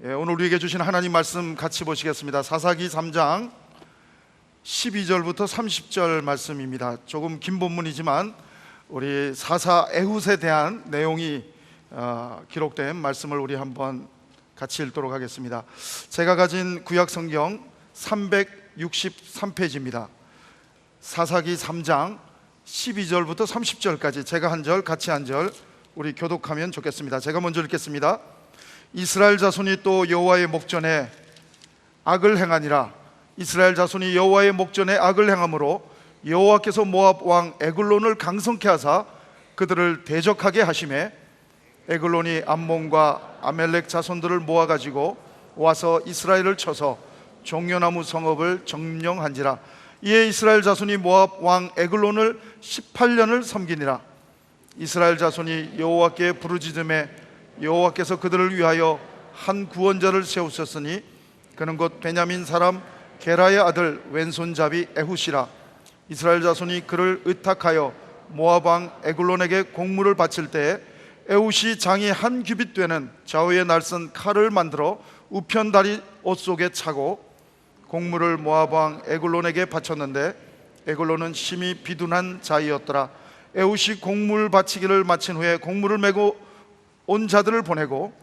오늘 우리에게 주신 하나님 말씀 같이 보시겠습니다. 사사기 3장 12절부터 30절 말씀입니다. 조금 긴 본문이지만 우리 사사 에훗에 대한 내용이 기록된 말씀을 우리 한번 같이 읽도록 하겠습니다. 제가 가진 구약 성경 363페이지입니다. 사사기 3장 12절부터 30절까지 제가 한 절 같이 한 절 우리 교독하면 좋겠습니다. 제가 먼저 읽겠습니다. 이스라엘 자손이 또 여호와의 목전에 악을 행하니라. 이스라엘 자손이 여호와의 목전에 악을 행함으로 여호와께서 모압 왕 에글론을 강성케 하사 그들을 대적하게 하심에 에글론이 암몬과 아멜렉 자손들을 모아가지고 와서 이스라엘을 쳐서 종려나무 성읍을 점령한지라. 이에 이스라엘 자손이 모압 왕 에글론을 18년을 섬기니라. 이스라엘 자손이 여호와께 부르짖음에 여호와께서 그들을 위하여 한 구원자를 세우셨으니 그는 곧 베냐민 사람 게라의 아들 왼손잡이 에훗이라. 이스라엘 자손이 그를 의탁하여 모압 왕 에글론에게 공물을 바칠 때에 에훗이 장이 한 규빗 되는 좌우에 날선 칼을 만들어 우편 다리 옷 속에 차고 공물을 모압 왕 에글론에게 바쳤는데 에글론은 심히 비둔한 자이었더라. 에훗이 공물 바치기를 마친 후에 공물을 메고 온 자들을 보내고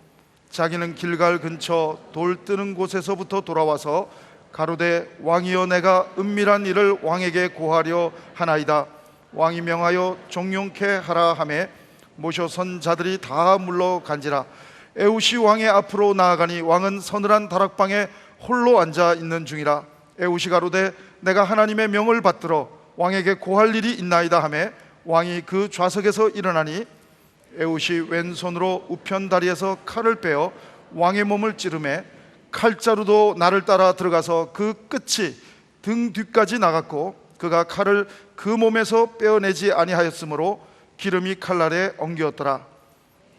자기는 길갈 근처 돌 뜨는 곳에서부터 돌아와서 가로되 왕이여 내가 은밀한 일을 왕에게 고하려 하나이다. 왕이 명하여 종용케 하라 하매 모셔 선 자들이 다 물러간지라. 에훗이 왕의 앞으로 나아가니 왕은 서늘한 다락방에 홀로 앉아 있는 중이라. 에훗이 가로되 내가 하나님의 명을 받들어 왕에게 고할 일이 있나이다 하매 왕이 그 좌석에서 일어나니 에훗이 왼손으로 우편 다리에서 칼을 빼어 왕의 몸을 찌르매 칼자루도 나를 따라 들어가서 그 끝이 등 뒤까지 나갔고 그가 칼을 그 몸에서 빼어내지 아니하였으므로 기름이 칼날에 엉겼더라.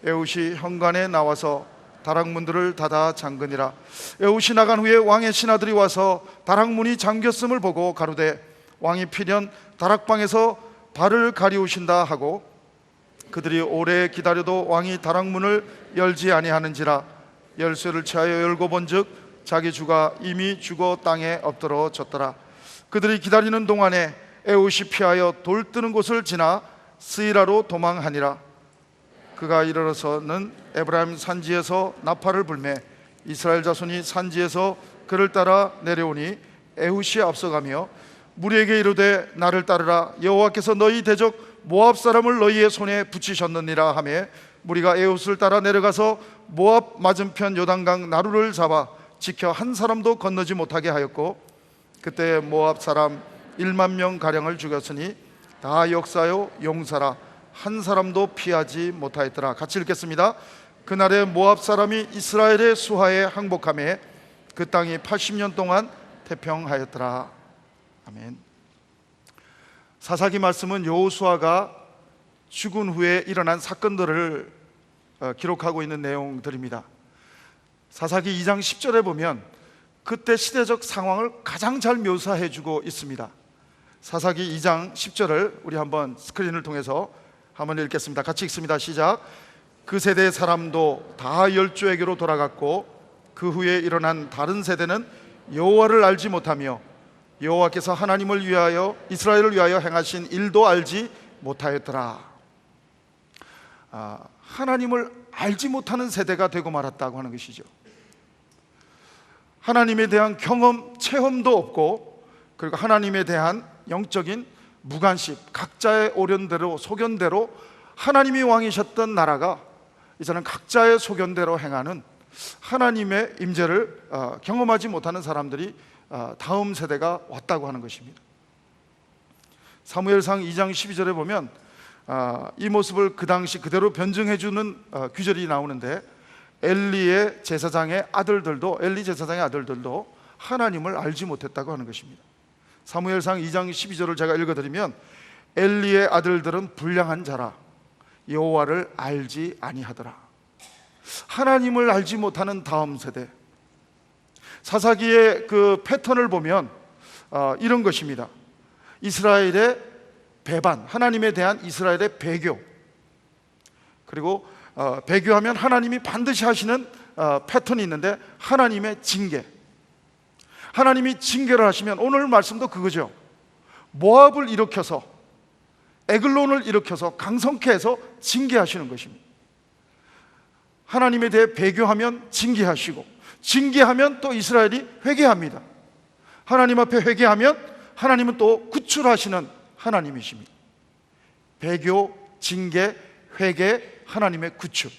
에훗이 현관에 나와서 다락문들을 닫아 잠그니라. 에훗이 나간 후에 왕의 신하들이 와서 다락문이 잠겼음을 보고 가로되 왕이 필연 다락방에서 발을 가리우신다 하고 그들이 오래 기다려도 왕이 다락문을 열지 아니하는지라. 열쇠를 취하여 열고 본즉 자기 주가 이미 죽어 땅에 엎드러졌더라. 그들이 기다리는 동안에 에훗이 피하여 돌 뜨는 곳을 지나 스이라로 도망하니라. 그가 이르러서는 에브라임 산지에서 나팔을 불매 이스라엘 자손이 산지에서 그를 따라 내려오니 에훗이 앞서가며 무리에게 이르되 나를 따르라. 여호와께서 너희 대적 모압 사람을 너희의 손에 붙이셨느니라 하며 무리가 에훗을 따라 내려가서 모압 맞은편 요단강 나루를 잡아 지켜 한 사람도 건너지 못하게 하였고 그때 모압 사람 1만 명 가량을 죽였으니 다 역사요 용사라. 한 사람도 피하지 못하였더라. 같이 읽겠습니다. 그날에 모압 사람이 이스라엘의 수하에 항복하며 그 땅이 80년 동안 태평하였더라. 아멘. 사사기 말씀은 여호수아가 죽은 후에 일어난 사건들을 기록하고 있는 내용들입니다. 사사기 2장 10절에 보면 그때 시대적 상황을 가장 잘 묘사해주고 있습니다. 사사기 2장 10절을 우리 한번 스크린을 통해서 한번 읽겠습니다. 같이 읽습니다. 시작. 그 세대의 사람도 다 열조에게로 돌아갔고 그 후에 일어난 다른 세대는 여호와를 알지 못하며 여호와께서 하나님을 위하여 이스라엘을 위하여 행하신 일도 알지 못하였더라. 하나님을 알지 못하는 세대가 되고 말았다고 하는 것이죠. 하나님에 대한 경험, 체험도 없고 그리고 하나님에 대한 영적인 무관심, 각자의 오련대로 소견대로 하나님이 왕이셨던 나라가 이제는 각자의 소견대로 행하는 하나님의 임재를 경험하지 못하는 사람들이 다음 세대가 왔다고 하는 것입니다. 사무엘상 2장 12절에 보면 이 모습을 그 당시 그대로 변증해주는 규절이 나오는데 엘리 제사장의 아들들도 하나님을 알지 못했다고 하는 것입니다. 사무엘상 2장 12절을 제가 읽어드리면 엘리의 아들들은 불량한 자라 여호와를 알지 아니하더라. 하나님을 알지 못하는 다음 세대. 사사기의 그 패턴을 보면 이런 것입니다. 이스라엘의 배반, 하나님에 대한 이스라엘의 배교, 그리고 배교하면 하나님이 반드시 하시는 패턴이 있는데 하나님의 징계. 하나님이 징계를 하시면 오늘 말씀도 그거죠. 모압을 일으켜서 에글론을 일으켜서 강성케 해서 징계하시는 것입니다. 하나님에 대해 배교하면 징계하시고, 징계하면 또 이스라엘이 회개합니다. 하나님 앞에 회개하면 하나님은 또 구출하시는 하나님이십니다. 배교, 징계, 회개, 하나님의 구출.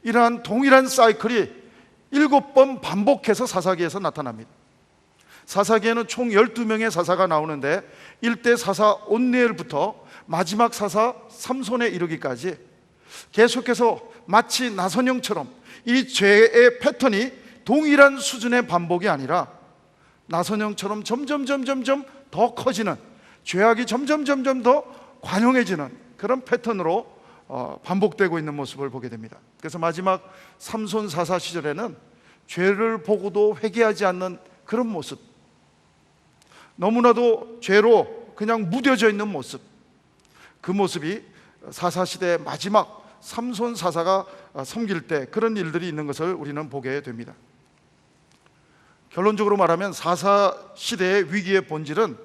이러한 동일한 사이클이 7번 반복해서 사사기에서 나타납니다. 사사기에는 총 12명의 사사가 나오는데 1대 사사 온니엘부터 마지막 사사 삼손에 이르기까지 계속해서 마치 나선형처럼 이 죄의 패턴이 동일한 수준의 반복이 아니라 나선형처럼 점점 더 커지는, 죄악이 점점 더 관용해지는 그런 패턴으로 반복되고 있는 모습을 보게 됩니다. 그래서 마지막 삼손 사사 시절에는 죄를 보고도 회개하지 않는 그런 모습, 너무나도 죄로 그냥 무뎌져 있는 모습, 그 모습이 사사시대의 마지막 삼손 사사가 섬길 때 그런 일들이 있는 것을 우리는 보게 됩니다. 결론적으로 말하면 사사시대의 위기의 본질은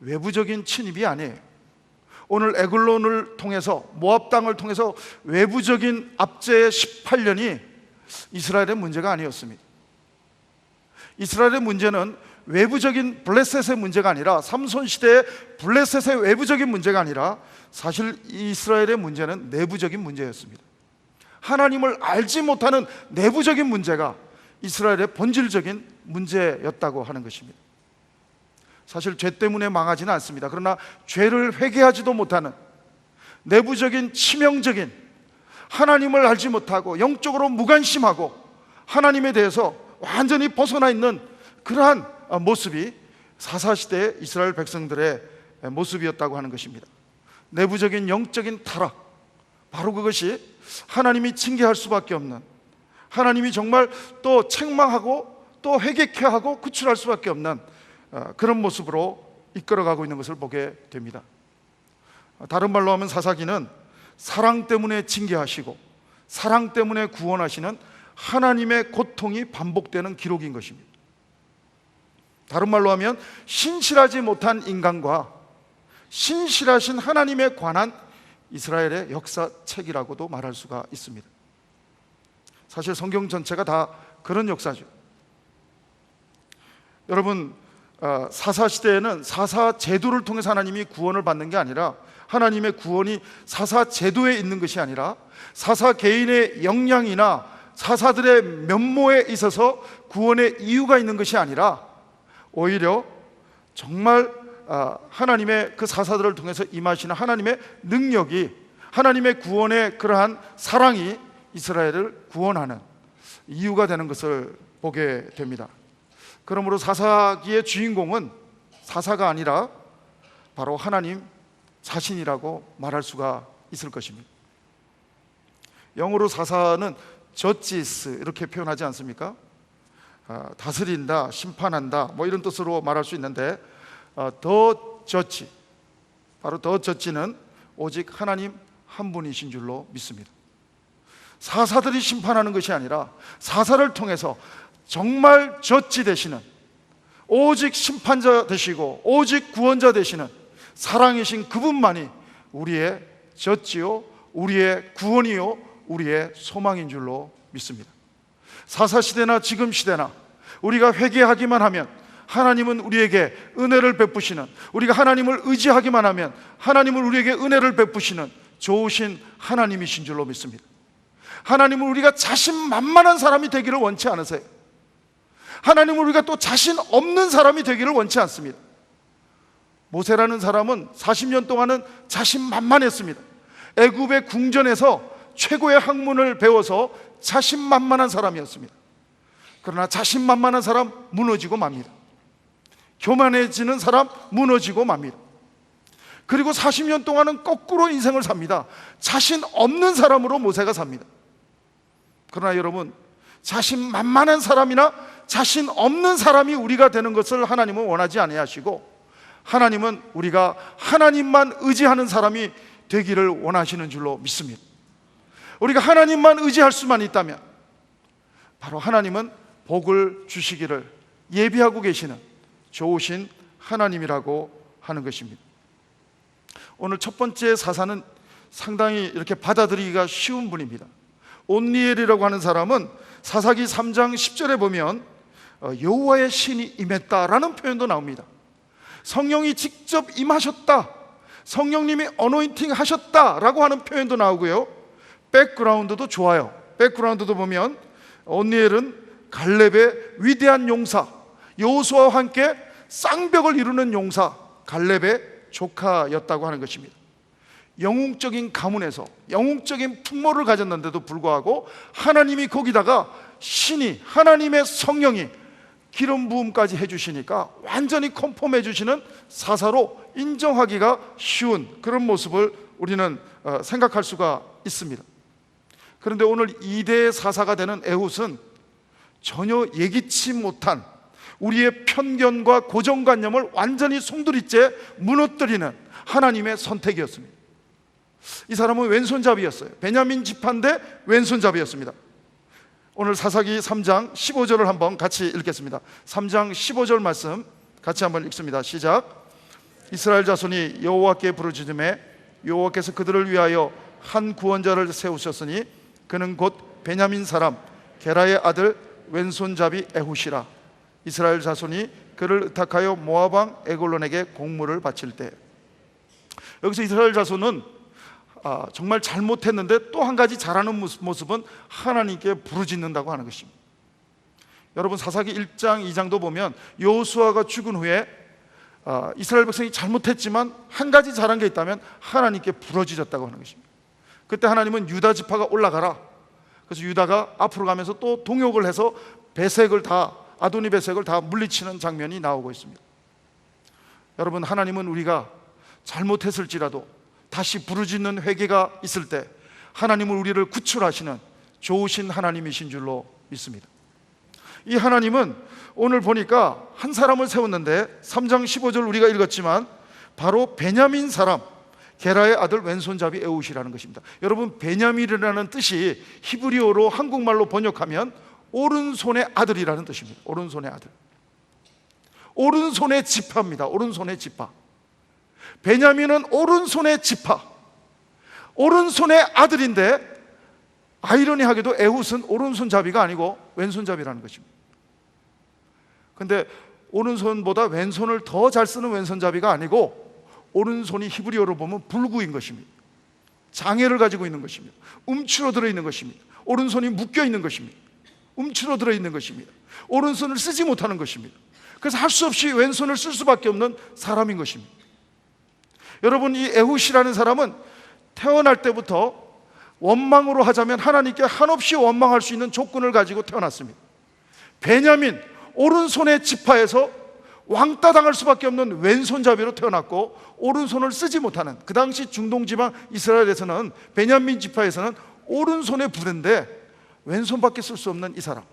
외부적인 침입이 아니에요. 오늘 에글론을 통해서, 모압 땅을 통해서 외부적인 압제의 18년이 이스라엘의 문제가 아니었습니다. 이스라엘의 문제는 외부적인 블레셋의 문제가 아니라, 삼손 시대의 블레셋의 외부적인 문제가 아니라 사실 이스라엘의 문제는 내부적인 문제였습니다. 하나님을 알지 못하는 내부적인 문제가 이스라엘의 본질적인 문제였다고 하는 것입니다. 사실 죄 때문에 망하지는 않습니다. 그러나 죄를 회개하지도 못하는 내부적인 치명적인, 하나님을 알지 못하고 영적으로 무관심하고 하나님에 대해서 완전히 벗어나 있는 그러한 모습이 사사시대의 이스라엘 백성들의 모습이었다고 하는 것입니다. 내부적인 영적인 타락, 바로 그것이 하나님이 징계할 수밖에 없는, 하나님이 정말 또 책망하고 또 회개케 하고 구출할 수밖에 없는 그런 모습으로 이끌어가고 있는 것을 보게 됩니다. 다른 말로 하면 사사기는 사랑 때문에 징계하시고 사랑 때문에 구원하시는 하나님의 고통이 반복되는 기록인 것입니다. 다른 말로 하면 신실하지 못한 인간과 신실하신 하나님에 관한 이스라엘의 역사책이라고도 말할 수가 있습니다. 사실 성경 전체가 다 그런 역사죠. 여러분, 사사시대에는 사사 제도를 통해서 하나님이 구원을 받는 게 아니라, 하나님의 구원이 사사 제도에 있는 것이 아니라 사사 개인의 역량이나 사사들의 면모에 있어서 구원의 이유가 있는 것이 아니라 오히려 정말 하나님의 그 사사들을 통해서 임하시는 하나님의 능력이, 하나님의 구원의 그러한 사랑이 이스라엘을 구원하는 이유가 되는 것을 보게 됩니다. 그러므로 사사기의 주인공은 사사가 아니라 바로 하나님 자신이라고 말할 수가 있을 것입니다. 영어로 사사는 저지스 이렇게 표현하지 않습니까? 다스린다, 심판한다, 뭐 이런 뜻으로 말할 수 있는데, 더 저지, 바로 더 저지는 오직 하나님 한 분이신 줄로 믿습니다. 사사들이 심판하는 것이 아니라 사사를 통해서 정말 저지 되시는, 오직 심판자 되시고 오직 구원자 되시는 사랑이신 그분만이 우리의 저지요, 우리의 구원이요, 우리의 소망인 줄로 믿습니다. 사사시대나 지금 시대나 우리가 회개하기만 하면 하나님은 우리에게 은혜를 베푸시는, 우리가 하나님을 의지하기만 하면 하나님은 우리에게 은혜를 베푸시는 좋으신 하나님이신 줄로 믿습니다. 하나님은 우리가 자신만만한 사람이 되기를 원치 않으세요. 하나님은 우리가 또 자신 없는 사람이 되기를 원치 않습니다. 모세라는 사람은 40년 동안은 자신만만했습니다. 애굽의 궁전에서 최고의 학문을 배워서 자신만만한 사람이었습니다. 그러나 자신만만한 사람 무너지고 맙니다. 교만해지는 사람 무너지고 맙니다. 그리고 40년 동안은 거꾸로 인생을 삽니다. 자신 없는 사람으로 모세가 삽니다. 그러나 여러분, 자신만만한 사람이나 자신 없는 사람이 우리가 되는 것을 하나님은 원하지 아니하시고, 하나님은 우리가 하나님만 의지하는 사람이 되기를 원하시는 줄로 믿습니다. 우리가 하나님만 의지할 수만 있다면, 바로 하나님은 복을 주시기를 예비하고 계시는 좋으신 하나님이라고 하는 것입니다. 오늘 첫 번째 사사는 상당히 이렇게 받아들이기가 쉬운 분입니다. 온니엘이라고 하는 사람은 사사기 3장 10절에 보면 여호와의 신이 임했다라는 표현도 나옵니다. 성령이 직접 임하셨다, 성령님이 어노인팅 하셨다라고 하는 표현도 나오고요. 백그라운드도 좋아요. 백그라운드도 보면 온니엘은 갈렙의 위대한 용사, 여호수아와 함께 쌍벽을 이루는 용사 갈렙의 조카였다고 하는 것입니다. 영웅적인 가문에서 영웅적인 풍모를 가졌는데도 불구하고 하나님이 거기다가 신이, 하나님의 성령이 기름 부음까지 해주시니까 완전히 컨펌해 주시는 사사로 인정하기가 쉬운 그런 모습을 우리는 생각할 수가 있습니다. 그런데 오늘 2대 사사가 되는 에훗은 전혀 예기치 못한 우리의 편견과 고정관념을 완전히 송두리째 무너뜨리는 하나님의 선택이었습니다. 이 사람은 왼손잡이였어요. 베냐민 지파인데 왼손잡이였습니다. 오늘 사사기 3장 15절을 한번 같이 읽겠습니다. 3장 15절 말씀 같이 한번 읽습니다. 시작. 이스라엘 자손이 여호와께 부르짖음에 여호와께서 그들을 위하여 한 구원자를 세우셨으니 그는 곧 베냐민 사람 게라의 아들 왼손잡이 에훗이라. 이스라엘 자손이 그를 의탁하여 모압 왕 에글론에게 공물을 바칠 때. 여기서 이스라엘 자손은 정말 잘못했는데 또 한 가지 잘하는 모습은 하나님께 부르짖는다고 하는 것입니다. 여러분 사사기 1장 2장도 보면 여호수아가 죽은 후에 이스라엘 백성이 잘못했지만 한 가지 잘한 게 있다면 하나님께 부르짖었다고 하는 것입니다. 그때 하나님은 유다 지파가 올라가라. 그래서 유다가 앞으로 가면서 또 동역을 해서 아도니 배색을 다 물리치는 장면이 나오고 있습니다. 여러분 하나님은 우리가 잘못했을지라도 다시 부르짖는 회개가 있을 때 하나님은 우리를 구출하시는 좋으신 하나님이신 줄로 믿습니다. 이 하나님은 오늘 보니까 한 사람을 세웠는데 3장 15절 우리가 읽었지만 바로 베냐민 사람 게라의 아들 왼손잡이 에훗이라는 것입니다. 여러분 베냐민이라는 뜻이 히브리어로 한국말로 번역하면 오른손의 아들이라는 뜻입니다. 오른손의 아들, 오른손의 지파입니다. 오른손의 지파. 베냐민은 오른손의 지파, 오른손의 아들인데 아이러니하게도 에훗은 오른손잡이가 아니고 왼손잡이라는 것입니다. 그런데 오른손보다 왼손을 더 잘 쓰는 왼손잡이가 아니고 오른손이 히브리어로 보면 불구인 것입니다. 장애를 가지고 있는 것입니다. 움츠러들어 있는 것입니다. 오른손이 묶여 있는 것입니다. 움츠러들어 있는 것입니다. 오른손을 쓰지 못하는 것입니다. 그래서 할 수 없이 왼손을 쓸 수밖에 없는 사람인 것입니다. 여러분 이 에훗이라는 사람은 태어날 때부터 원망으로 하자면 하나님께 한없이 원망할 수 있는 조건을 가지고 태어났습니다. 베냐민 오른손의 지파에서 왕따 당할 수밖에 없는 왼손잡이로 태어났고 오른손을 쓰지 못하는, 그 당시 중동지방 이스라엘에서는 베냐민 지파에서는 오른손의 부대인데 왼손밖에 쓸 수 없는 이 사람.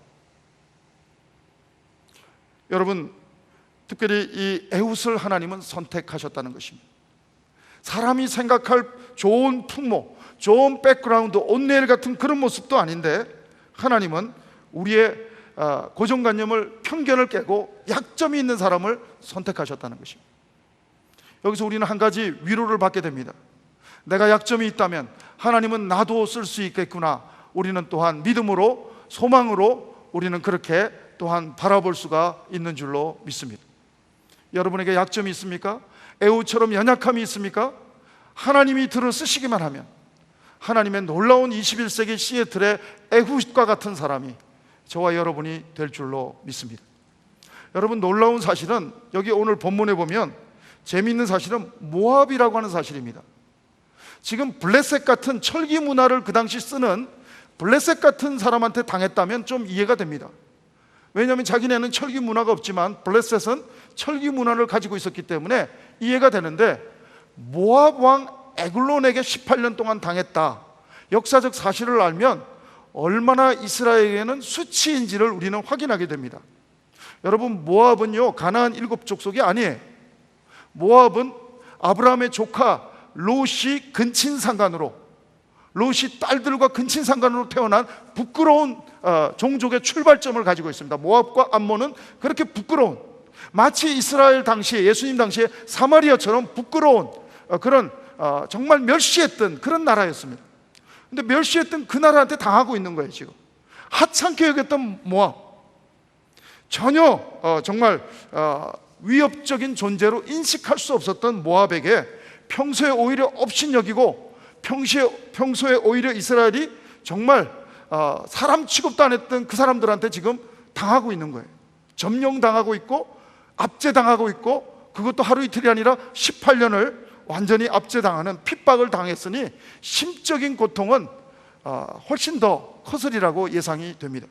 여러분 특별히 이 에훗을 하나님은 선택하셨다는 것입니다. 사람이 생각할 좋은 풍모, 좋은 백그라운드, 온네일 같은 그런 모습도 아닌데 하나님은 우리의 고정관념을, 편견을 깨고 약점이 있는 사람을 선택하셨다는 것입니다. 여기서 우리는 한 가지 위로를 받게 됩니다. 내가 약점이 있다면 하나님은 나도 쓸 수 있겠구나. 우리는 또한 믿음으로, 소망으로 우리는 그렇게 또한 바라볼 수가 있는 줄로 믿습니다. 여러분에게 약점이 있습니까? 에훗처럼 연약함이 있습니까? 하나님이 들어 쓰시기만 하면 하나님의 놀라운 21세기 시애틀의 에훗과 같은 사람이 저와 여러분이 될 줄로 믿습니다. 여러분 놀라운 사실은 여기 오늘 본문에 보면 재미있는 사실은 모압이라고 하는 사실입니다. 지금 블레셋 같은 철기 문화를 그 당시 쓰는 블레셋 같은 사람한테 당했다면 좀 이해가 됩니다. 왜냐하면 자기네는 철기 문화가 없지만 블레셋은 철기 문화를 가지고 있었기 때문에 이해가 되는데 모압 왕 에글론에게 18년 동안 당했다, 역사적 사실을 알면 얼마나 이스라엘에게는 수치인지를 우리는 확인하게 됩니다. 여러분 모압은요 가나안 7 족속이 아니에요. 모압은 아브라함의 조카 롯이 근친상간으로 롯이 딸들과 근친상간으로 태어난 부끄러운 종족의 출발점을 가지고 있습니다. 모압과 암몬은 그렇게 부끄러운, 마치 이스라엘 당시에, 예수님 당시에 사마리아처럼 부끄러운 그런 정말 멸시했던 그런 나라였습니다. 근데 멸시했던 그 나라한테 당하고 있는 거예요. 지금 하찮게 여겼던 모압, 전혀 정말 위협적인 존재로 인식할 수 없었던 모압에게 평소에 오히려 업신여기고, 평소에 오히려 이스라엘이 정말 사람 취급도 안 했던 그 사람들한테 지금 당하고 있는 거예요. 점령당하고 있고 압제당하고 있고, 그것도 하루 이틀이 아니라 18년을 완전히 압제당하는, 핍박을 당했으니 심적인 고통은 훨씬 더 커으리라고 예상이 됩니다.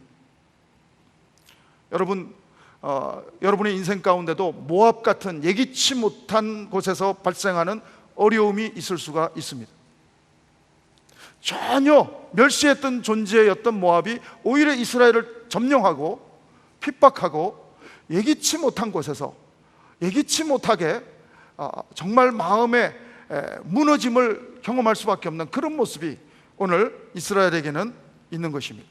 여러분, 여러분의 인생 가운데도 모압 같은 예기치 못한 곳에서 발생하는 어려움이 있을 수가 있습니다. 전혀 멸시했던 존재였던 모압이 오히려 이스라엘을 점령하고 핍박하고, 예기치 못한 곳에서 예기치 못하게 정말 마음의 무너짐을 경험할 수밖에 없는 그런 모습이 오늘 이스라엘에게는 있는 것입니다.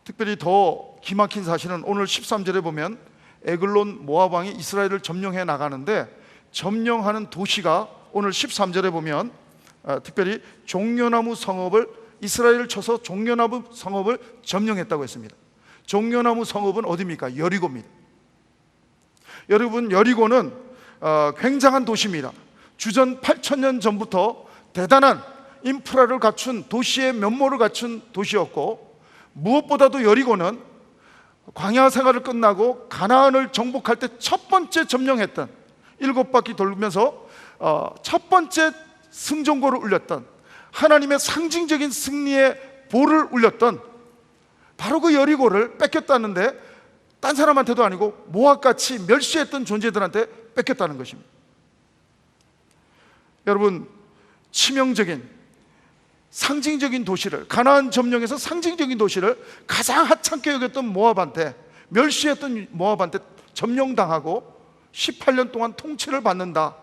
특별히 더 기막힌 사실은 오늘 13절에 보면 에글론 모압 왕이 이스라엘을 점령해 나가는데, 점령하는 도시가 오늘 13절에 보면 특별히 종려나무 성읍을, 이스라엘을 쳐서 종려나무 성읍을 점령했다고 했습니다. 종려나무 성읍은 어디입니까? 여리고입니다. 여러분, 여리고는 굉장한 도시입니다. 주전 8,000년 전부터 대단한 인프라를 갖춘, 도시의 면모를 갖춘 도시였고, 무엇보다도 여리고는 광야 생활을 끝나고 가나안을 정복할 때 첫 번째 점령했던, 7바퀴 돌면서 첫 번째 승전고를 울렸던, 하나님의 상징적인 승리의 볼을 울렸던 바로 그 여리고를 뺏겼다는데, 딴 사람한테도 아니고 모압같이 멸시했던 존재들한테 뺏겼다는 것입니다. 여러분, 치명적인 상징적인 도시를, 가나안 점령에서 상징적인 도시를 가장 하찮게 여겼던 모압한테, 멸시했던 모압한테 점령당하고 18년 동안 통치를 받는다.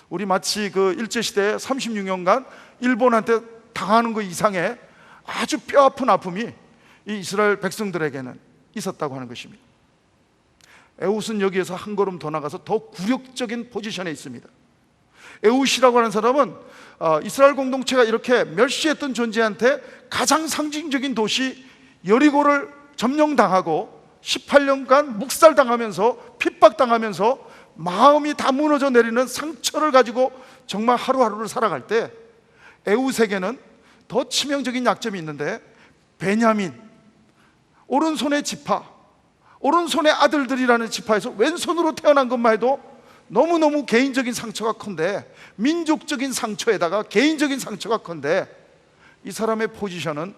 우리 마치 그 일제시대에 36년간 일본한테 당하는 것 이상의 아주 뼈아픈 아픔이 이 이스라엘 백성들에게는 있었다고 하는 것입니다. 에훗은 여기에서 한 걸음 더 나가서 더 굴욕적인 포지션에 있습니다. 에훗이라고 하는 사람은 이스라엘 공동체가 이렇게 멸시했던 존재한테 가장 상징적인 도시 여리고를 점령당하고 18년간 묵살당하면서 핍박당하면서 마음이 다 무너져 내리는 상처를 가지고 정말 하루하루를 살아갈 때, 에훗에게는 더 치명적인 약점이 있는데, 베냐민, 오른손의 지파, 오른손의 아들들이라는 지파에서 왼손으로 태어난 것만 해도 너무너무 개인적인 상처가 큰데, 민족적인 상처에다가 개인적인 상처가 큰데, 이 사람의 포지션은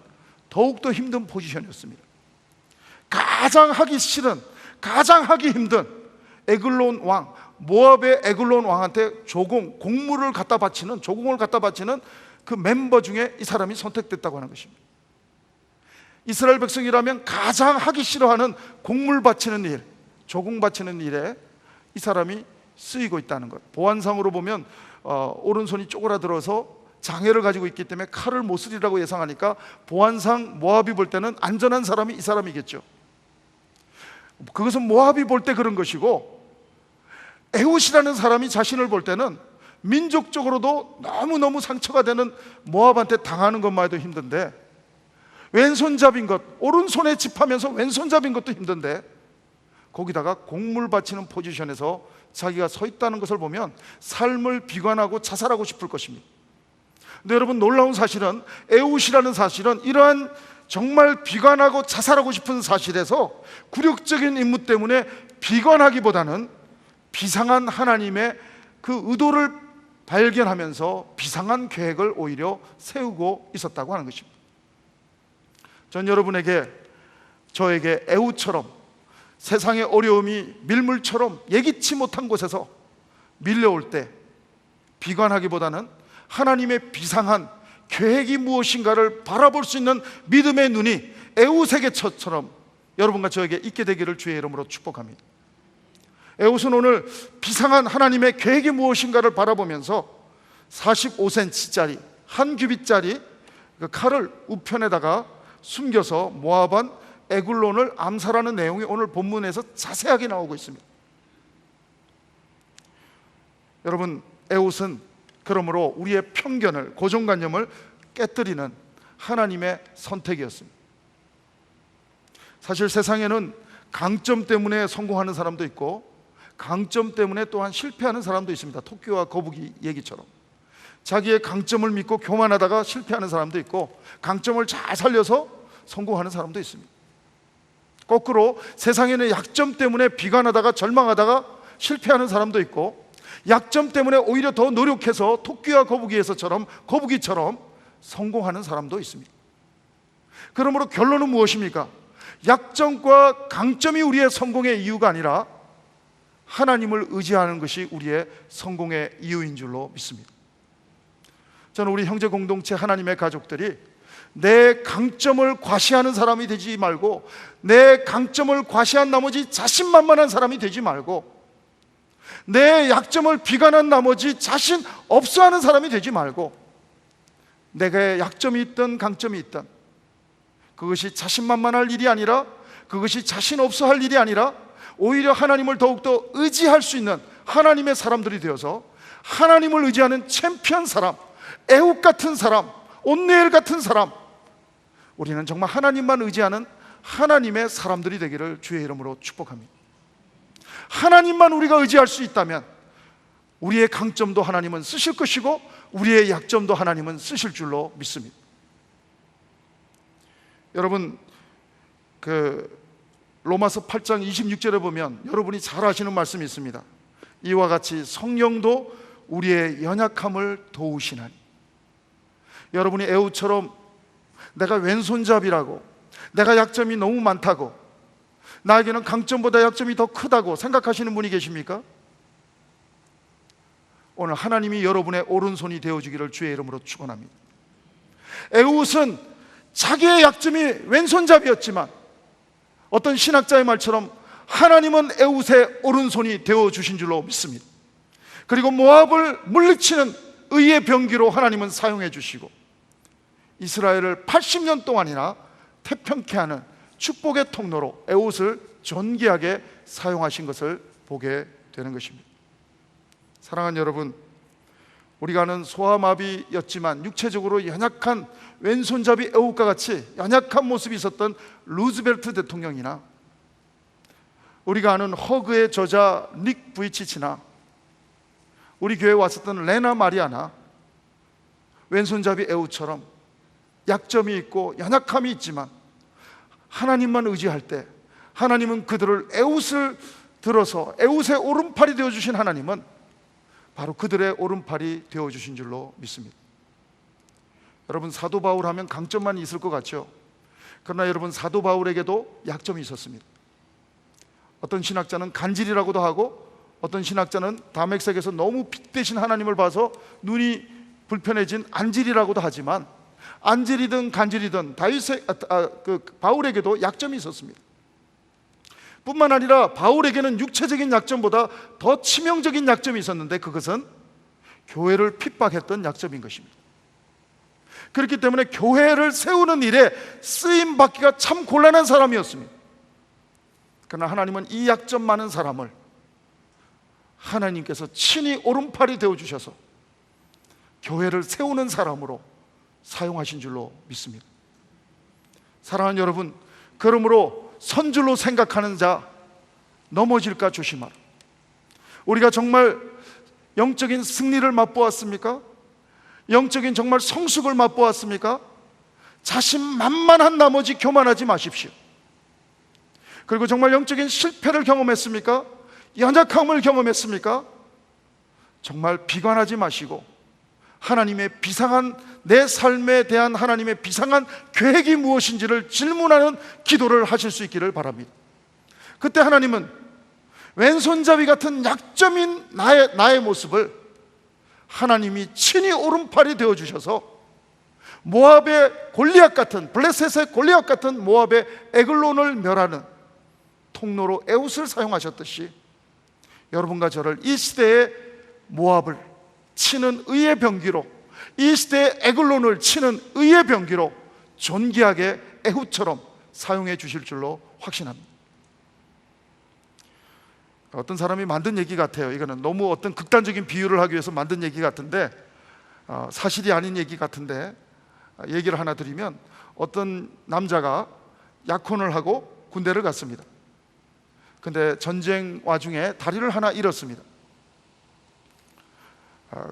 더욱더 힘든 포지션이었습니다. 가장 하기 싫은, 가장 하기 힘든 에글론 왕, 모압의 에글론 왕한테 곡물을 갖다 바치는, 조공을 갖다 바치는 그 멤버 중에 이 사람이 선택됐다고 하는 것입니다. 이스라엘 백성이라면 가장 하기 싫어하는 곡물 바치는 일, 조공 바치는 일에 이 사람이 쓰이고 있다는 것. 보안상으로 보면 오른손이 쪼그라들어서 장애를 가지고 있기 때문에 칼을 못 쓰리라고 예상하니까, 보안상 모압이 볼 때는 안전한 사람이 이 사람이겠죠. 그것은 모압이 볼 때 그런 것이고, 에훗이라는 사람이 자신을 볼 때는 민족적으로도 너무너무 상처가 되는 모압한테 당하는 것만 해도 힘든데, 왼손잡인 것, 오른손에 짚하면서 왼손잡인 것도 힘든데, 거기다가 곡물 바치는 포지션에서 자기가 서 있다는 것을 보면 삶을 비관하고 자살하고 싶을 것입니다. 근데 여러분, 놀라운 사실은, 에훗이라는 사실은 이러한 정말 비관하고 자살하고 싶은 사실에서 굴욕적인 임무 때문에 비관하기보다는 비상한 하나님의 그 의도를 발견하면서 비상한 계획을 오히려 세우고 있었다고 하는 것입니다. 전 여러분에게, 저에게 에훗처럼 세상의 어려움이 밀물처럼 예기치 못한 곳에서 밀려올 때 비관하기보다는 하나님의 비상한 계획이 무엇인가를 바라볼 수 있는 믿음의 눈이 에훗에게처럼 여러분과 저에게 있게 되기를 주의 이름으로 축복합니다. 에훗은 오늘 비상한 하나님의 계획이 무엇인가를 바라보면서 45cm짜리 한 규빗짜리 그 칼을 우편에다가 숨겨서 모압 에글론을 암살하는 내용이 오늘 본문에서 자세하게 나오고 있습니다. 여러분, 에훗은 그러므로 우리의 편견을, 고정관념을 깨뜨리는 하나님의 선택이었습니다. 사실 세상에는 강점 때문에 성공하는 사람도 있고 강점 때문에 또한 실패하는 사람도 있습니다. 토끼와 거북이 얘기처럼 자기의 강점을 믿고 교만하다가 실패하는 사람도 있고 강점을 잘 살려서 성공하는 사람도 있습니다. 거꾸로 세상에는 약점 때문에 비관하다가 절망하다가 실패하는 사람도 있고 약점 때문에 오히려 더 노력해서 토끼와 거북이처럼 성공하는 사람도 있습니다. 그러므로 결론은 무엇입니까? 약점과 강점이 우리의 성공의 이유가 아니라 하나님을 의지하는 것이 우리의 성공의 이유인 줄로 믿습니다. 저는 우리 형제 공동체 하나님의 가족들이 내 강점을 과시하는 사람이 되지 말고 내 강점을 과시한 나머지 자신만만한 사람이 되지 말고 내 약점을 비관한 나머지 자신 없어하는 사람이 되지 말고 내게 약점이 있든 강점이 있든 그것이 자신만만할 일이 아니라 그것이 자신 없어 할 일이 아니라 오히려 하나님을 더욱더 의지할 수 있는 하나님의 사람들이 되어서 하나님을 의지하는 챔피언 사람, 에훗 같은 사람, 온니엘 같은 사람, 우리는 정말 하나님만 의지하는 하나님의 사람들이 되기를 주의 이름으로 축복합니다. 하나님만 우리가 의지할 수 있다면 우리의 강점도 하나님은 쓰실 것이고 우리의 약점도 하나님은 쓰실 줄로 믿습니다. 여러분, 로마서 8장 26절에 보면 여러분이 잘 아시는 말씀이 있습니다. 이와 같이 성령도 우리의 연약함을 도우시나니. 여러분이 에훗처럼 내가 왼손잡이라고, 내가 약점이 너무 많다고, 나에게는 강점보다 약점이 더 크다고 생각하시는 분이 계십니까? 오늘 하나님이 여러분의 오른손이 되어주기를 주의 이름으로 축원합니다. 에훗은 자기의 약점이 왼손잡이였지만 어떤 신학자의 말처럼 하나님은 에훗의 오른손이 되어주신 줄로 믿습니다. 그리고 모압을 물리치는 의의 병기로 하나님은 사용해 주시고 이스라엘을 80년 동안이나 태평케 하는 축복의 통로로 에훗을 존귀하게 사용하신 것을 보게 되는 것입니다. 사랑하는 여러분, 우리가 아는 소아마비였지만 육체적으로 연약한 왼손잡이 에훗과 같이 연약한 모습이 있었던 루즈벨트 대통령이나 우리가 아는 허그의 저자 닉 부이치치나 우리 교회에 왔었던 레나 마리아나 왼손잡이 에훗처럼 약점이 있고 연약함이 있지만 하나님만 의지할 때 하나님은 그들을 에훗을 들어서 에훗의 오른팔이 되어주신 하나님은 바로 그들의 오른팔이 되어주신 줄로 믿습니다. 여러분, 사도 바울 하면 강점만 있을 것 같죠? 그러나 여러분, 사도 바울에게도 약점이 있었습니다. 어떤 신학자는 간질이라고도 하고 어떤 신학자는 다맥색에서 너무 빛대신 하나님을 봐서 눈이 불편해진 안질이라고도 하지만 안질이든 간질이든 바울에게도 약점이 있었습니다. 뿐만 아니라 바울에게는 육체적인 약점보다 더 치명적인 약점이 있었는데 그것은 교회를 핍박했던 약점인 것입니다. 그렇기 때문에 교회를 세우는 일에 쓰임받기가 참 곤란한 사람이었습니다. 그러나 하나님은 이 약점 많은 사람을 하나님께서 친히 오른팔이 되어주셔서 교회를 세우는 사람으로 사용하신 줄로 믿습니다. 사랑하는 여러분, 그러므로 선줄로 생각하는 자 넘어질까 조심하라. 우리가 정말 영적인 승리를 맛보았습니까? 영적인 정말 성숙을 맛보았습니까? 자신만만한 나머지 교만하지 마십시오. 그리고 정말 영적인 실패를 경험했습니까? 연약함을 경험했습니까? 정말 비관하지 마시고 하나님의 비상한 내 삶에 대한 하나님의 비상한 계획이 무엇인지를 질문하는 기도를 하실 수 있기를 바랍니다. 그때 하나님은 왼손잡이 같은 약점인 나의 모습을 하나님이 친히 오른팔이 되어주셔서 모압의 골리앗 같은, 블레셋의 골리앗 같은 모압의 에글론을 멸하는 통로로 에훗을 사용하셨듯이 여러분과 저를 이 시대의 모압을 치는 의의 병기로 이 시대의 에글론을 치는 의의 병기로 존귀하게 에훗처럼 사용해 주실 줄로 확신합니다. 어떤 사람이 만든 얘기 같아요. 이거는 너무 어떤 극단적인 비유를 하기 위해서 만든 얘기 같은데, 사실이 아닌 얘기 같은데, 얘기를 하나 드리면, 어떤 남자가 약혼을 하고 군대를 갔습니다. 근데 전쟁 와중에 다리를 하나 잃었습니다.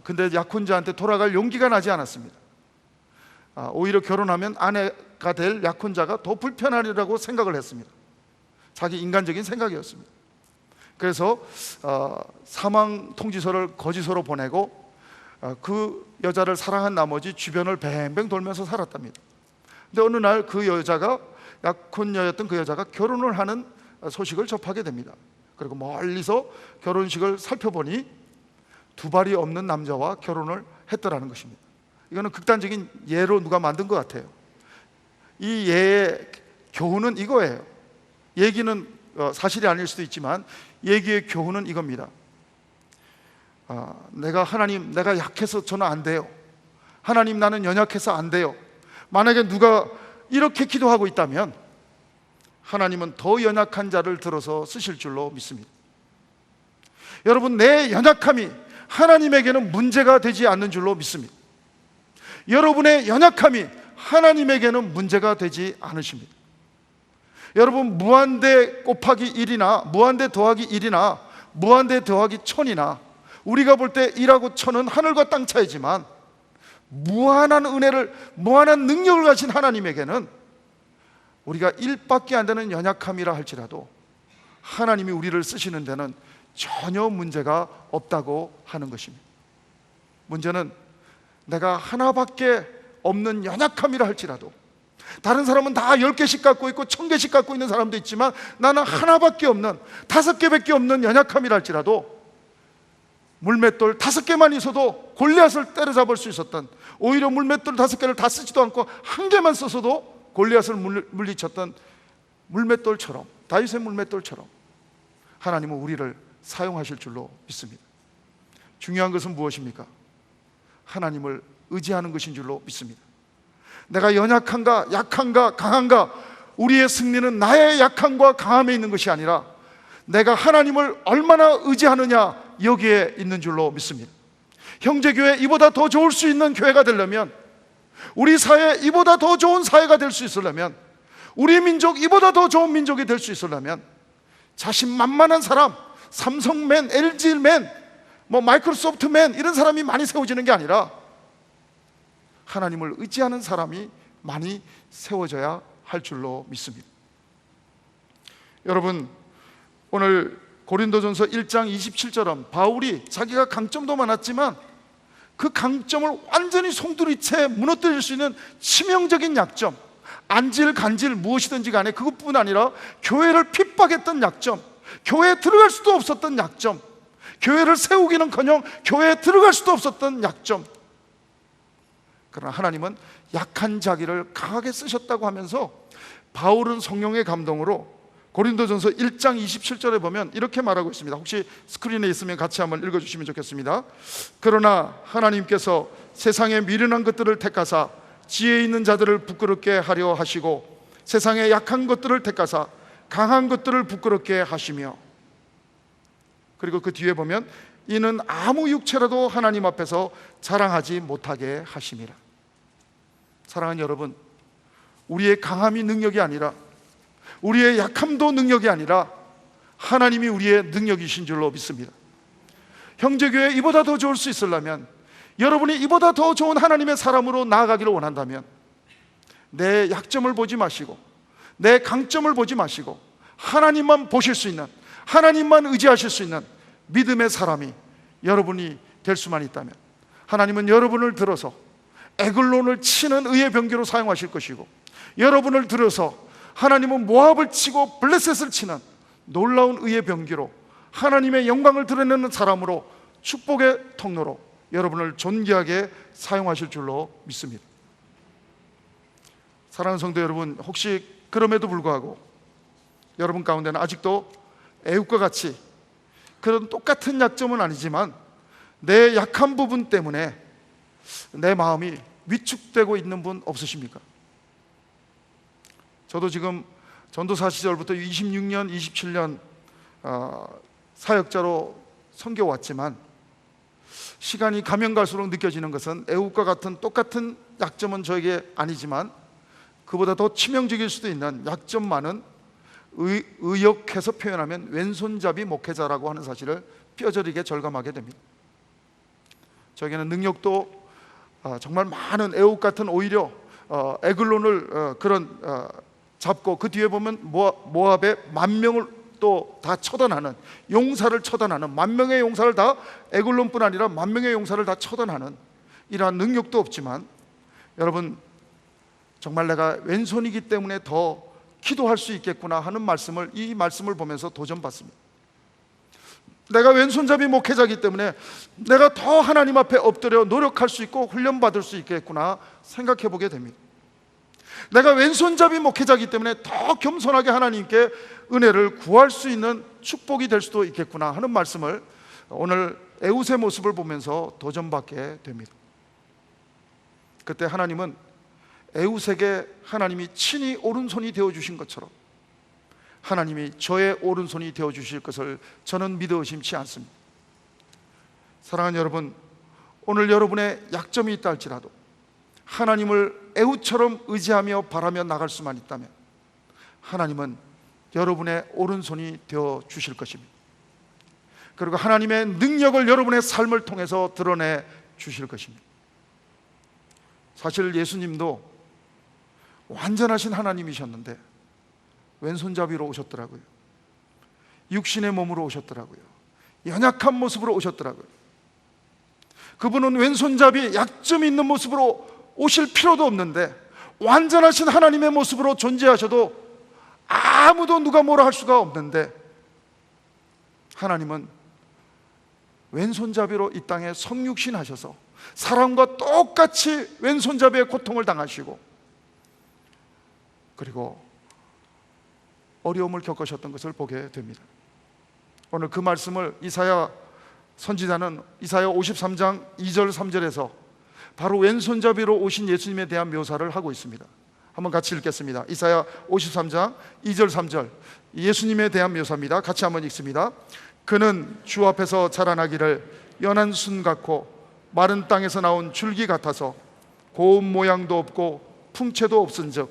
근데 약혼자한테 돌아갈 용기가 나지 않았습니다. 오히려 결혼하면 아내가 될 약혼자가 더 불편하리라고 생각을 했습니다. 자기 인간적인 생각이었습니다. 그래서 사망 통지서를 거지서로 보내고 그 여자를 사랑한 나머지 주변을 뱅뱅 돌면서 살았답니다. 근데 어느 날 그 여자가, 약혼녀였던 그 여자가 결혼을 하는 소식을 접하게 됩니다. 그리고 멀리서 결혼식을 살펴보니 두 발이 없는 남자와 결혼을 했더라는 것입니다. 이거는 극단적인 예로 누가 만든 것 같아요. 이 예의 교훈은 이거예요. 얘기는 사실이 아닐 수도 있지만 얘기의 교훈은 이겁니다. 하나님, 내가 약해서 저는 안 돼요. 하나님, 나는 연약해서 안 돼요. 만약에 누가 이렇게 기도하고 있다면 하나님은 더 연약한 자를 들어서 쓰실 줄로 믿습니다. 여러분, 내 연약함이 하나님에게는 문제가 되지 않는 줄로 믿습니다. 여러분의 연약함이 하나님에게는 문제가 되지 않으십니다. 여러분, 무한대 곱하기 1이나 무한대 더하기 1이나 무한대 더하기 1000이나 우리가 볼 때 1하고 1000은 하늘과 땅 차이지만 무한한 은혜를, 무한한 능력을 가진 하나님에게는 우리가 1밖에 안 되는 연약함이라 할지라도 하나님이 우리를 쓰시는 데는 전혀 문제가 없다고 하는 것입니다. 문제는 내가 하나밖에 없는 연약함이라 할지라도, 다른 사람은 다 10개씩 갖고 있고 1000개씩 갖고 있는 사람도 있지만 나는 하나밖에 없는, 5개밖에 없는 연약함이라 할지라도 물맷돌 5개만 있어도 골리앗을 때려잡을 수 있었던, 오히려 물맷돌 5개를 다 쓰지도 않고 1개만 써서도 골리앗을 물리쳤던 물맷돌처럼, 다윗의 물맷돌처럼 하나님은 우리를 사용하실 줄로 믿습니다. 중요한 것은 무엇입니까? 하나님을 의지하는 것인 줄로 믿습니다. 내가 연약한가, 약한가, 강한가, 우리의 승리는 나의 약함과 강함에 있는 것이 아니라 내가 하나님을 얼마나 의지하느냐, 여기에 있는 줄로 믿습니다. 형제교회 이보다 더 좋을 수 있는 교회가 되려면, 우리 사회 이보다 더 좋은 사회가 될 수 있으려면, 우리 민족 이보다 더 좋은 민족이 될 수 있으려면 자신만만한 사람, 삼성맨, LG맨, 마이크로소프트맨 이런 사람이 많이 세워지는 게 아니라 하나님을 의지하는 사람이 많이 세워져야 할 줄로 믿습니다. 여러분, 오늘 고린도전서 1장 27절은 바울이 자기가 강점도 많았지만 그 강점을 완전히 송두리째 무너뜨릴 수 있는 치명적인 약점, 안질 간질 무엇이든지 간에 그것뿐 아니라 교회를 핍박했던 약점, 교회에 들어갈 수도 없었던 약점, 교회를 세우기는커녕 교회에 들어갈 수도 없었던 약점, 그러나 하나님은 약한 자기를 강하게 쓰셨다고 하면서 바울은 성령의 감동으로 고린도전서 1장 27절에 보면 이렇게 말하고 있습니다. 혹시 스크린에 있으면 같이 한번 읽어주시면 좋겠습니다. 그러나 하나님께서 세상의 미련한 것들을 택하사 지혜 있는 자들을 부끄럽게 하려 하시고 세상의 약한 것들을 택하사 강한 것들을 부끄럽게 하시며, 그리고 그 뒤에 보면 이는 아무 육체라도 하나님 앞에서 자랑하지 못하게 하심이라. 사랑하는 여러분, 우리의 강함이 능력이 아니라, 우리의 약함도 능력이 아니라 하나님이 우리의 능력이신 줄로 믿습니다. 형제교회 이보다 더 좋을 수 있으려면, 여러분이 이보다 더 좋은 하나님의 사람으로 나아가기를 원한다면 내 약점을 보지 마시고 내 강점을 보지 마시고 하나님만 보실 수 있는, 하나님만 의지하실 수 있는 믿음의 사람이 여러분이 될 수만 있다면 하나님은 여러분을 들어서 에글론을 치는 의의 병기로 사용하실 것이고, 여러분을 들어서 하나님은 모압을 치고 블레셋을 치는 놀라운 의의 병기로 하나님의 영광을 드러내는 사람으로, 축복의 통로로 여러분을 존귀하게 사용하실 줄로 믿습니다. 사랑하는 성도 여러분, 혹시 그럼에도 불구하고 여러분 가운데는 아직도 애굽과 같이 그런 똑같은 약점은 아니지만 내 약한 부분 때문에 내 마음이 위축되고 있는 분 없으십니까? 저도 지금 전도사 시절부터 26년, 27년 사역자로 섬겨왔지만 시간이 가면 갈수록 느껴지는 것은 애국과 같은 똑같은 약점은 저에게 아니지만 그보다 더 치명적일 수도 있는 약점 많은 의역해서 표현하면 왼손잡이 목회자라고 하는 사실을 뼈저리게 절감하게 됩니다. 저에게는 능력도 정말 많은 애국 같은 오히려 에글론을 잡고 그 뒤에 보면 모압의 10,000명을 또 다 처단하는, 용사를 처단하는, 10,000명의 용사를 다, 에글론뿐 아니라 10,000명의 용사를 다 처단하는 이러한 능력도 없지만, 여러분 정말 내가 왼손이기 때문에 더 기도할 수 있겠구나 하는 이 말씀을 보면서 도전받습니다. 내가 왼손잡이 목회자이기 때문에 내가 더 하나님 앞에 엎드려 노력할 수 있고 훈련받을 수 있겠구나 생각해 보게 됩니다. 내가 왼손잡이 목회자이기 때문에 더 겸손하게 하나님께 은혜를 구할 수 있는 축복이 될 수도 있겠구나 하는 말씀을 오늘 에웃의 모습을 보면서 도전받게 됩니다. 그때 하나님은 에웃에게 하나님이 친히 오른손이 되어주신 것처럼 하나님이 저의 오른손이 되어주실 것을 저는 믿어 의심치 않습니다. 사랑하는 여러분, 오늘 여러분의 약점이 있다 할지라도 하나님을 에웃처럼 의지하며 바라며 나갈 수만 있다면 하나님은 여러분의 오른손이 되어주실 것입니다. 그리고 하나님의 능력을 여러분의 삶을 통해서 드러내 주실 것입니다. 사실 예수님도 완전하신 하나님이셨는데 왼손잡이로 오셨더라고요. 육신의 몸으로 오셨더라고요. 연약한 모습으로 오셨더라고요. 그분은 왼손잡이 약점이 있는 모습으로 오실 필요도 없는데 완전하신 하나님의 모습으로 존재하셔도 아무도 누가 뭐라 할 수가 없는데 하나님은 왼손잡이로 이 땅에 성육신 하셔서 사람과 똑같이 왼손잡이의 고통을 당하시고 그리고 어려움을 겪으셨던 것을 보게 됩니다. 오늘 그 말씀을 이사야 선지자는 이사야 53장 2절 3절에서 바로 왼손잡이로 오신 예수님에 대한 묘사를 하고 있습니다. 한번 같이 읽겠습니다. 이사야 53장 2절 3절 예수님에 대한 묘사입니다. 같이 한번 읽습니다. 그는 주 앞에서 자라나기를 연한 순 같고 마른 땅에서 나온 줄기 같아서 고운 모양도 없고 풍채도 없은즉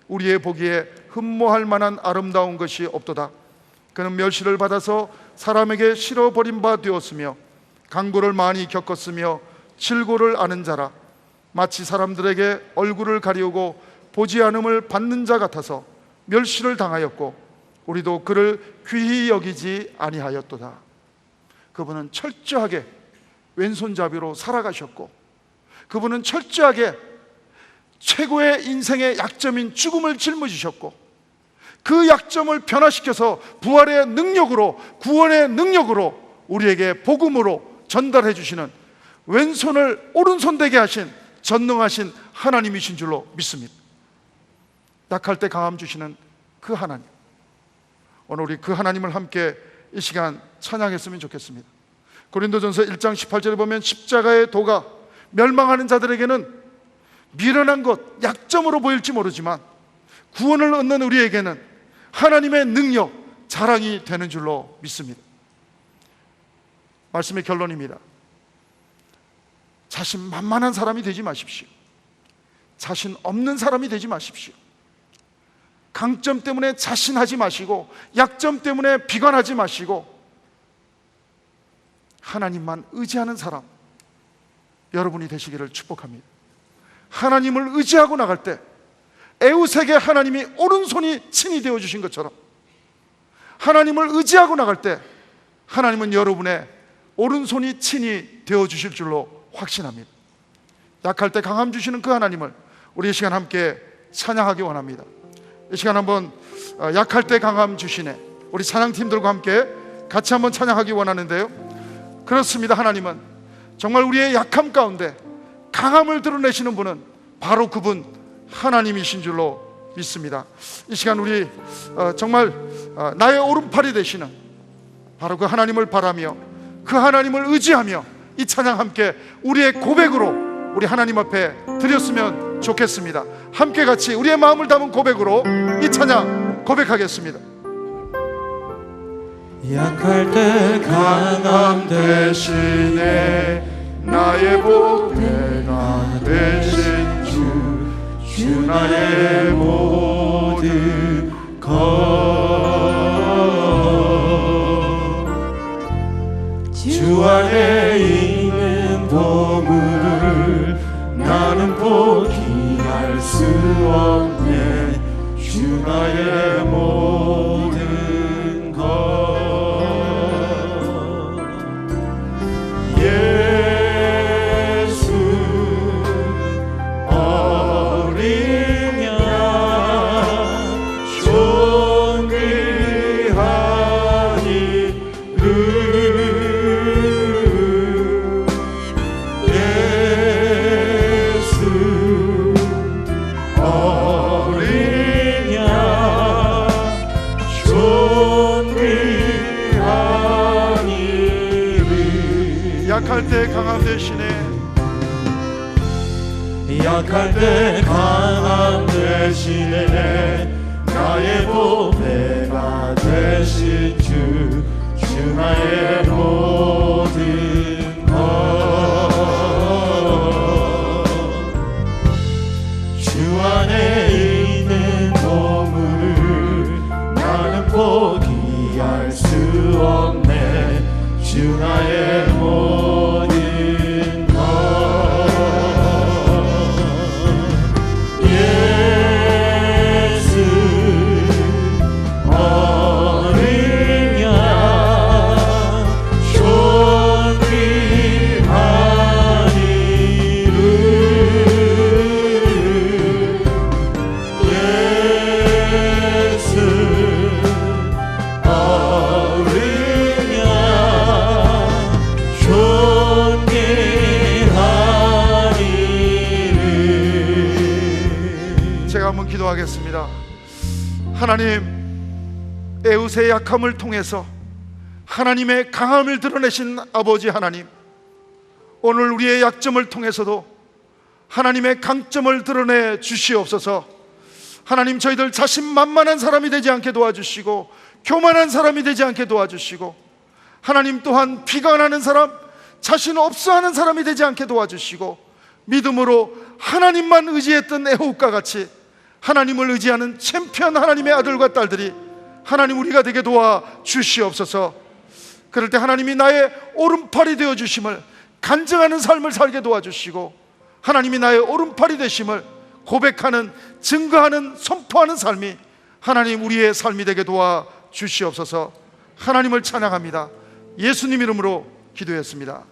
우리의 보기에 흠모할 만한 아름다운 것이 없도다. 그는 멸시를 받아서 사람에게 실어버린 바 되었으며 강고를 많이 겪었으며 질고를 아는 자라. 마치 사람들에게 얼굴을 가리우고 보지 않음을 받는 자 같아서 멸시를 당하였고 우리도 그를 귀히 여기지 아니하였도다. 그분은 철저하게 왼손잡이로 살아가셨고 그분은 철저하게 최고의 인생의 약점인 죽음을 짊어지셨고 그 약점을 변화시켜서 부활의 능력으로 구원의 능력으로 우리에게 복음으로 전달해 주시는 왼손을 오른손 되게 하신 전능하신 하나님이신 줄로 믿습니다. 약할 때 강함 주시는 그 하나님, 오늘 우리 그 하나님을 함께 이 시간 찬양했으면 좋겠습니다. 고린도전서 1장 18절에 보면 십자가의 도가 멸망하는 자들에게는 미련한 것, 약점으로 보일지 모르지만 구원을 얻는 우리에게는 하나님의 능력, 자랑이 되는 줄로 믿습니다. 말씀의 결론입니다. 자신만만한 사람이 되지 마십시오. 자신 없는 사람이 되지 마십시오. 강점 때문에 자신하지 마시고 약점 때문에 비관하지 마시고 하나님만 의지하는 사람 여러분이 되시기를 축복합니다. 하나님을 의지하고 나갈 때 에웃에게 하나님이 오른손이 친히 되어주신 것처럼 하나님을 의지하고 나갈 때 하나님은 여러분의 오른손이 친히 되어주실 줄로 확신합니다. 약할 때 강함 주시는 그 하나님을 우리 이 시간 함께 찬양하기 원합니다. 이 시간 한번 약할 때 강함 주시네 우리 찬양팀들과 함께 같이 한번 찬양하기 원하는데요. 그렇습니다. 하나님은 정말 우리의 약함 가운데 강함을 드러내시는 분은 바로 그분 하나님이신 줄로 믿습니다. 이 시간 우리 정말 나의 오른팔이 되시는 바로 그 하나님을 바라며 그 하나님을 의지하며 이 찬양 함께 우리의 고백으로 우리 하나님 앞에 드렸으면 좋겠습니다. 함께 같이 우리의 마음을 담은 고백으로 이 찬양 고백하겠습니다. 약할 때 강함 대신에 나의 보배가 되신 주 나의 모든 주 안에 있는 보물을 나는 포기할 수 없네. 주 나의 모든 것 예수 어린 양 존귀한 이름 예수 어린 양 존귀한 이름 약할 때 강함 대신에 약할 때 강함 대신에 나의 보배가 되신 주 나의 모든 것 주 안에 있는 보물을 나는 포기할 수 없네. 주 나의 모든 것 예수 어린 양 존귀한 이름 예수 어린 양 존귀한 이름. 제가 한번 기도하겠습니다. 하나님, 에웃의 약함을 통해서 하나님의 강함을 드러내신 아버지 하나님, 오늘 우리의 약점을 통해서도 하나님의 강점을 드러내 주시옵소서. 하나님, 저희들 자신만만한 사람이 되지 않게 도와주시고 교만한 사람이 되지 않게 도와주시고, 하나님 또한 비관하는 사람, 자신 없어하는 사람이 되지 않게 도와주시고, 믿음으로 하나님만 의지했던 에훗과 같이 하나님을 의지하는 챔피언 하나님의 아들과 딸들이 하나님 우리가 되게 도와 주시옵소서. 그럴 때 하나님이 나의 오른팔이 되어 주심을 간증하는 삶을 살게 도와주시고, 하나님이 나의 오른팔이 되심을 고백하는, 증거하는, 선포하는 삶이 하나님 우리의 삶이 되게 도와 주시옵소서. 하나님을 찬양합니다. 예수님 이름으로 기도했습니다.